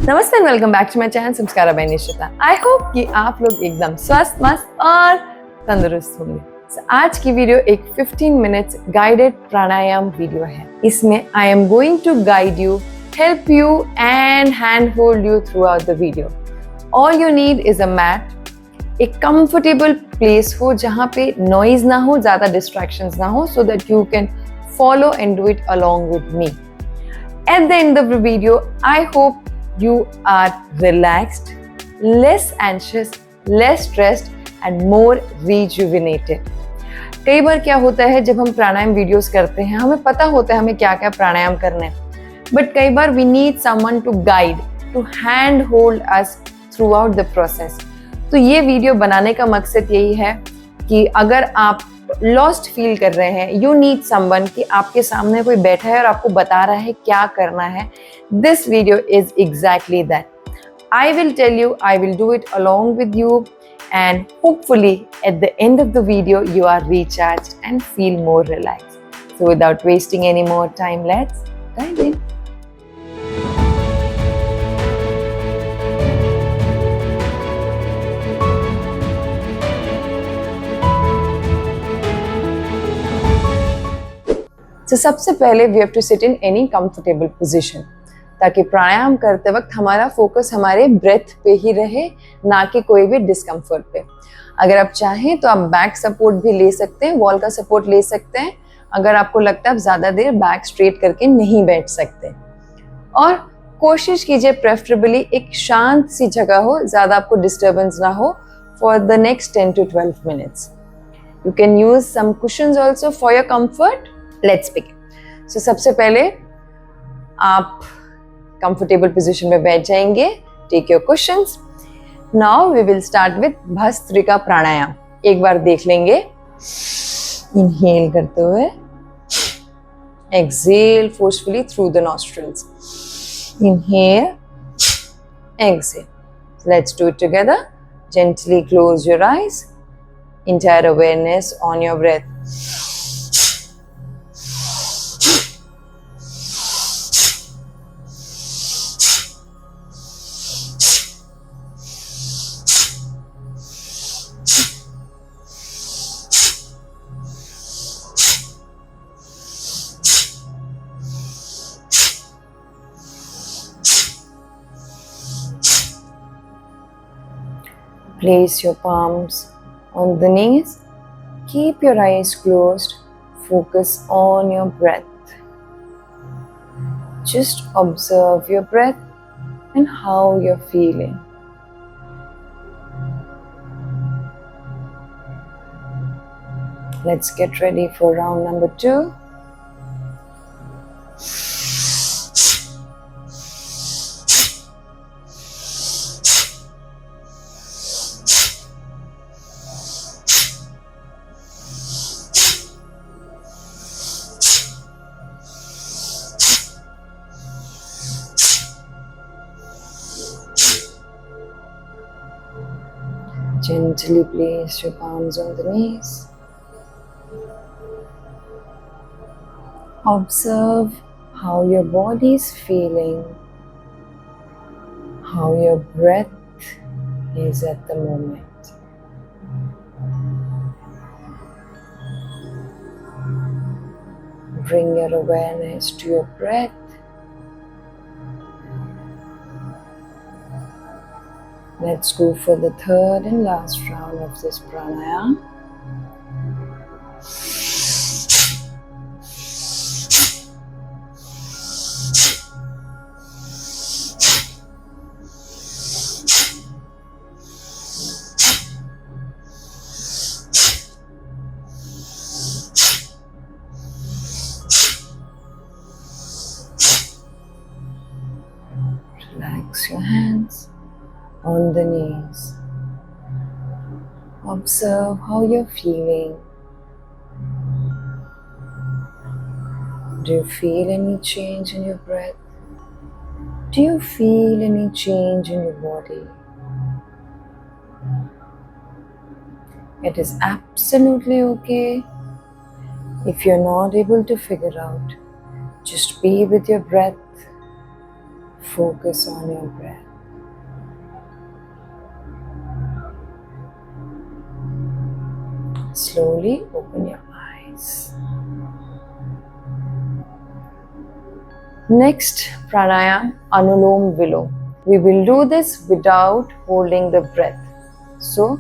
नमस्ते and welcome back to my channel Sanskara by Nishita. I hope कि आप लोग एकदम स्वस्थ, मस्त और तंदुरुस्त होंगे। आज की वीडियो एक 15 मिनट्स गाइडेड प्राणायाम वीडियो है। इसमें I am going to guide you, help you and hand hold you throughout the video. All you need is a mat, एक कंफर्टेबल प्लेस हो जहाँ पे नॉइज ना हो, ज्यादा डिस्ट्रैक्शंस ना हो, so that you can follow and do it along with me. At the end of the video, I hope you are relaxed, less anxious, less stressed and more rejuvenated. कई बार क्या होता है जब हम प्राणायाम वीडियोस करते हैं, हमें पता होता है हमें क्या क्या प्राणायाम करने हैं, बट कई बार we need someone to guide, to hand hold us throughout the process. तो ये वीडियो बनाने का मकसद यही है कि अगर आप लॉस्ट फील कर रहे हैं, यू नीड समवन कि आपके सामने कोई बैठा है और आपको बता रहा है क्या करना है, this video is exactly that. I will tell you, I will do it along with you and hopefully at the end of the video you are recharged and feel more relaxed. So without wasting any more time, let's dive in. So सबसे पहले we have to sit in any comfortable position, ताकि प्राणायाम करते वक्त हमारा focus हमारे breath पे ही रहे, ना कि कोई भी डिस्कम्फर्ट पे. अगर आप चाहें तो आप बैक सपोर्ट भी ले सकते हैं, वॉल का सपोर्ट ले सकते हैं अगर आपको लगता है आप ज़्यादा देर बैक स्ट्रेट करके नहीं बैठ सकते. और कोशिश कीजिए प्रेफरेबली एक शांत सी जगह हो, ज़्यादा आपको डिस्टर्बेंस ना हो, for the next 10 to 12 minutes. You can use some cushions also for your comfort. Let's begin. So सबसे पहले आप कंफर्टेबल पोजीशन में बैठ जाएंगे. Take your cushions. Now we will start with bhastrika pranayama. एक बार देख लेंगे. इनहेल करते हुए, exhale forcefully through the nostrils. Inhale, exhale. Let's do it together. Gently close your eyes. Entire awareness on your breath. Place your palms on the knees. Keep your eyes closed. Focus on your breath. Just observe your breath and how you're feeling. Let's get ready for round number 2. Gently place your palms on the knees. Observe how your body is feeling, how your breath is at the moment. Bring your awareness to your breath. Let's go for the third and last round of this pranayama. Relax your hands on the knees. Observe how you're feeling. Do you feel any change in your breath? Do you feel any change in your body? It is absolutely okay if you're not able to figure out. Just be with your breath. Focus on your breath. Slowly open your eyes. Next, pranayama, Anulom Vilom. We will do this without holding the breath. So,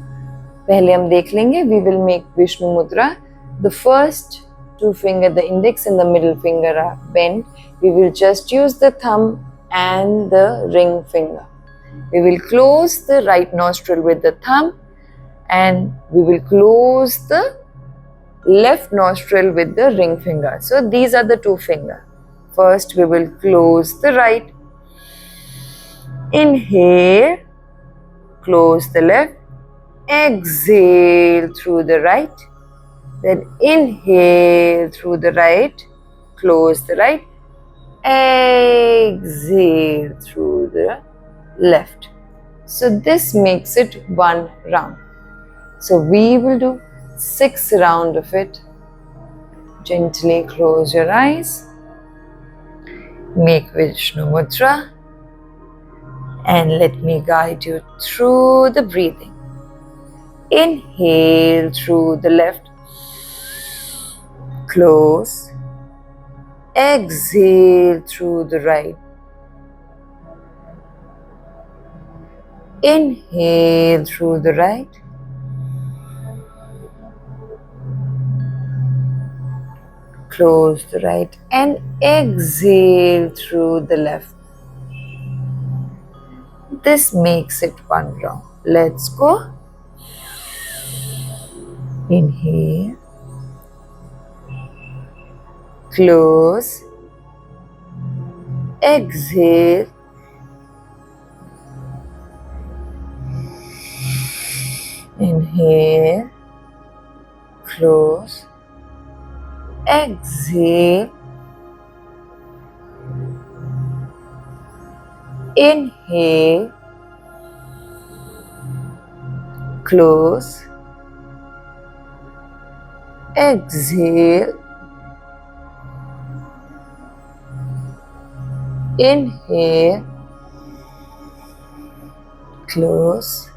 पहले हम देख लेंगे. We will make Vishnu Mudra. The first two fingers, the index and the middle finger are bent. We will just use the thumb and the ring finger. We will close the right nostril with the thumb and we will close the left nostril with the ring finger. So these are the two fingers. First we will close the right. Inhale, close the left. Exhale through the right. Then inhale through the right. Close the right. Exhale through the left. So this makes it one round. So we will do 6 rounds of it. Gently close your eyes. Make Vishnu Mudra. And let me guide you through the breathing. Inhale through the left. Close. Exhale through the right. Inhale through the right. Close the right and exhale through the left. This makes it one round. Let's go. Inhale. Close. Exhale. Inhale. Close. Exhale. Inhale. Close. Exhale. Inhale. Close.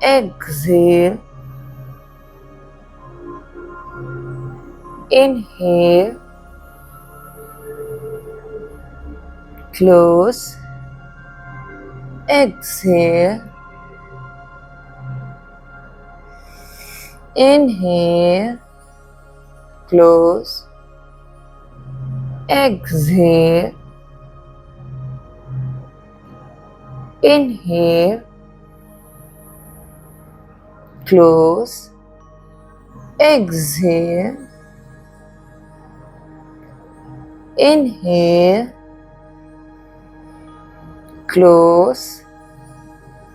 Exhale. Inhale. Close. Exhale. Inhale. Close. Exhale. Inhale. Close. Exhale. Inhale. Close.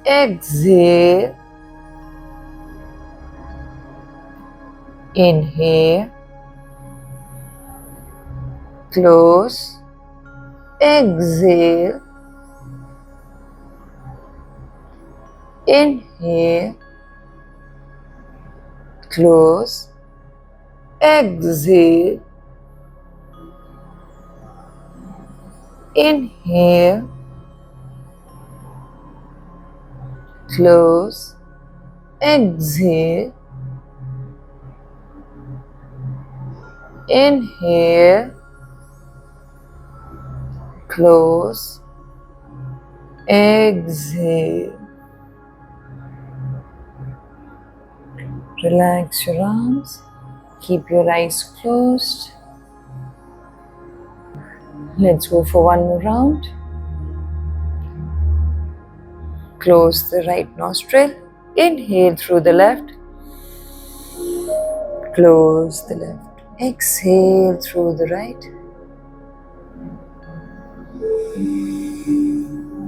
Exhale. Inhale. Close. Exhale. Inhale. Close. Exhale. Inhale. Close. Exhale. Inhale. Close. Exhale. Relax your arms. Keep your eyes closed. Let's go for one more round. Close the right nostril. Inhale through the left. Close the left. Exhale through the right.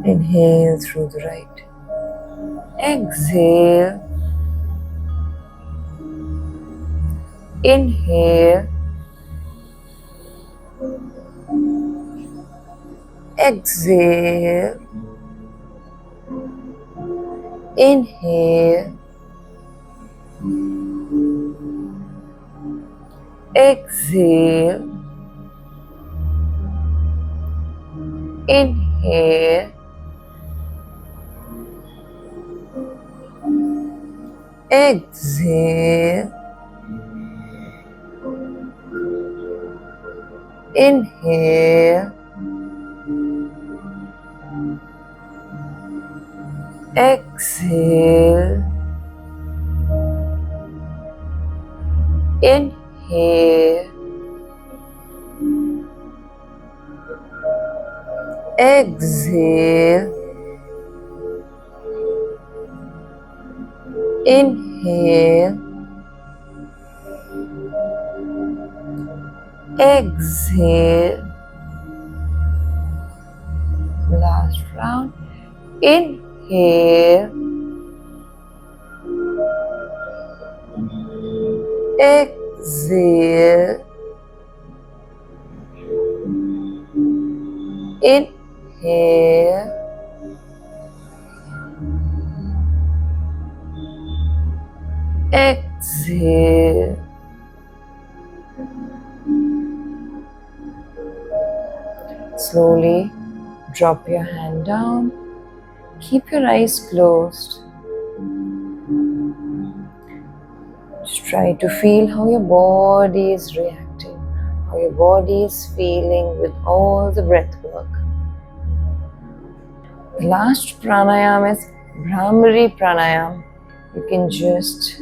Inhale through the right. Exhale. Inhale. Exhale. Inhale. Exhale. Inhale. Exhale. Inhale. Exhale. Inhale. Exhale. Inhale. Exhale. Last round. Inhale. Exhale. Inhale. Exhale. Slowly drop your hand down. Keep your eyes closed. Just try to feel how your body is reacting, how your body is feeling with all the breath work. The last pranayama is Bhramari pranayama. You can just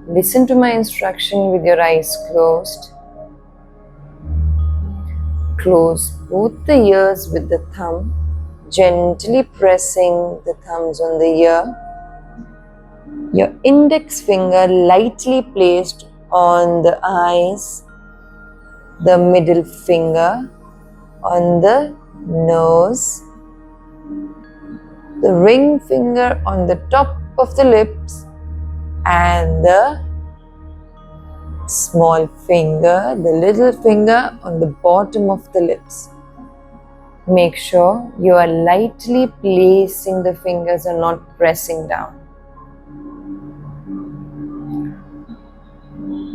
listen to my instruction with your eyes closed. Close both the ears with the thumb, gently pressing the thumbs on the ear. Your index finger lightly placed on the eyes, the middle finger on the nose, the ring finger on the top of the lips, and the small finger, the little finger on the bottom of the lips. Make sure you are lightly placing the fingers and not pressing down.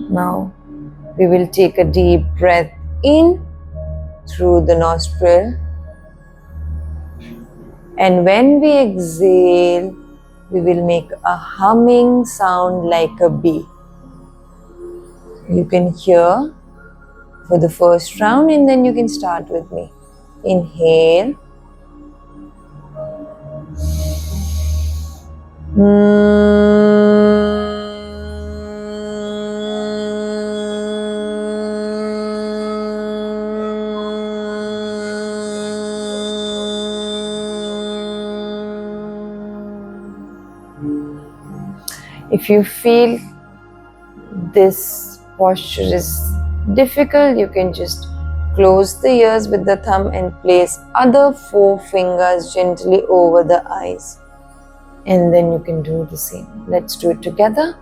Now we will take a deep breath in through the nostril, and when we exhale, we will make a humming sound like a bee. You can hear for the first round and then you can start with me. Inhale. If you feel this posture is difficult, you can just close the ears with the thumb and place other 4 fingers gently over the eyes. And then you can do the same. Let's do it together.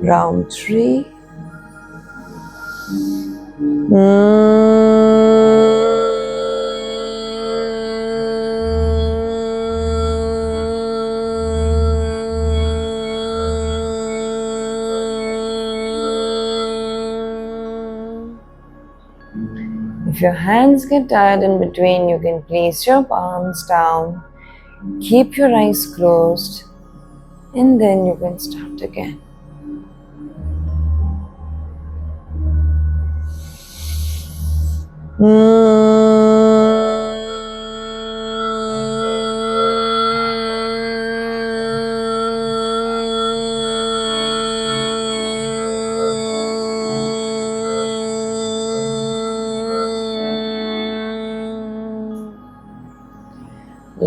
Round 3. If your hands get tired in between, you can place your palms down, keep your eyes closed, and then you can start again.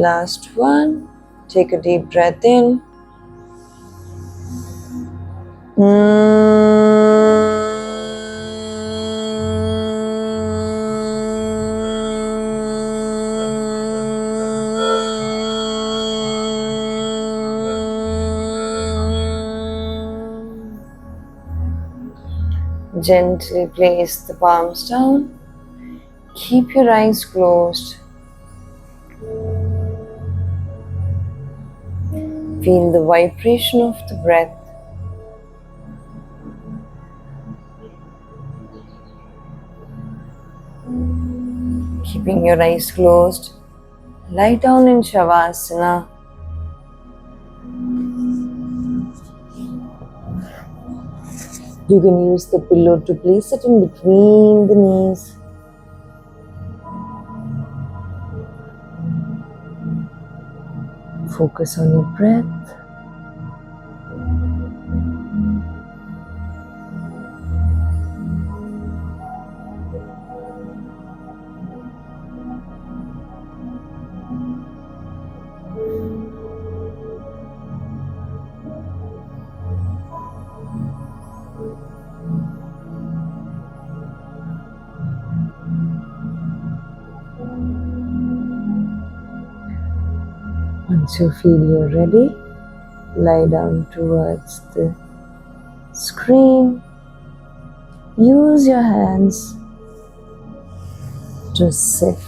last one. Take a deep breath in. Gently place the palms down. Keep your eyes closed. Feel the vibration of the breath. Keeping your eyes closed, lie down in Shavasana. You can use the pillow to place it in between the knees. Focus on your breath. Once you feel you're ready, lie down towards the screen. Use your hands to sit.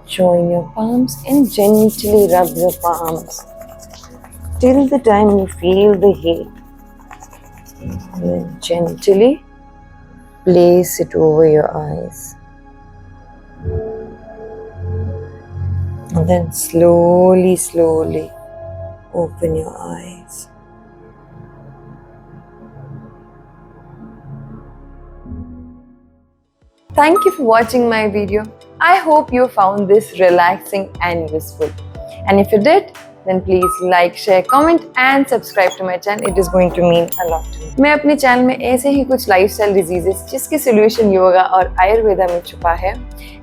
Join your palms and gently rub your palms till the time you feel the heat. And then gently place it over your eyes. And then slowly open your eyes. Thank you for watching my video. I hope you found this relaxing and useful. And if you did, then please like, share, comment and subscribe to my channel. It is going to mean a lot to me. मैं अपने channel में ऐसे ही कुछ lifestyle diseases जिसके solution yoga और आयुर्वेदा में छुपा है,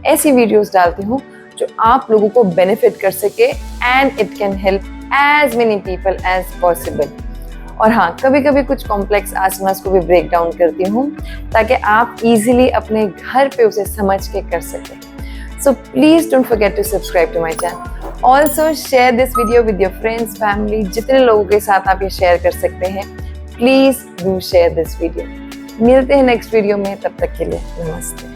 ऐसी वीडियोस डालती हूँ जो आप लोगों को बेनिफिट कर सके and it can help as many people as possible. और हाँ, कभी कभी कुछ कॉम्प्लेक्स आसनास को भी ब्रेक डाउन करती हूँ ताकि आप इजीली अपने घर पे उसे समझ के कर सकें. So please don't forget to subscribe to my channel. Also share this video with your friends, family, जितने लोगों के साथ आप ये शेयर कर सकते हैं. Please do share this video. मिलते हैं नेक्स्ट वीडियो में, तब तक के लिए नमस्ते.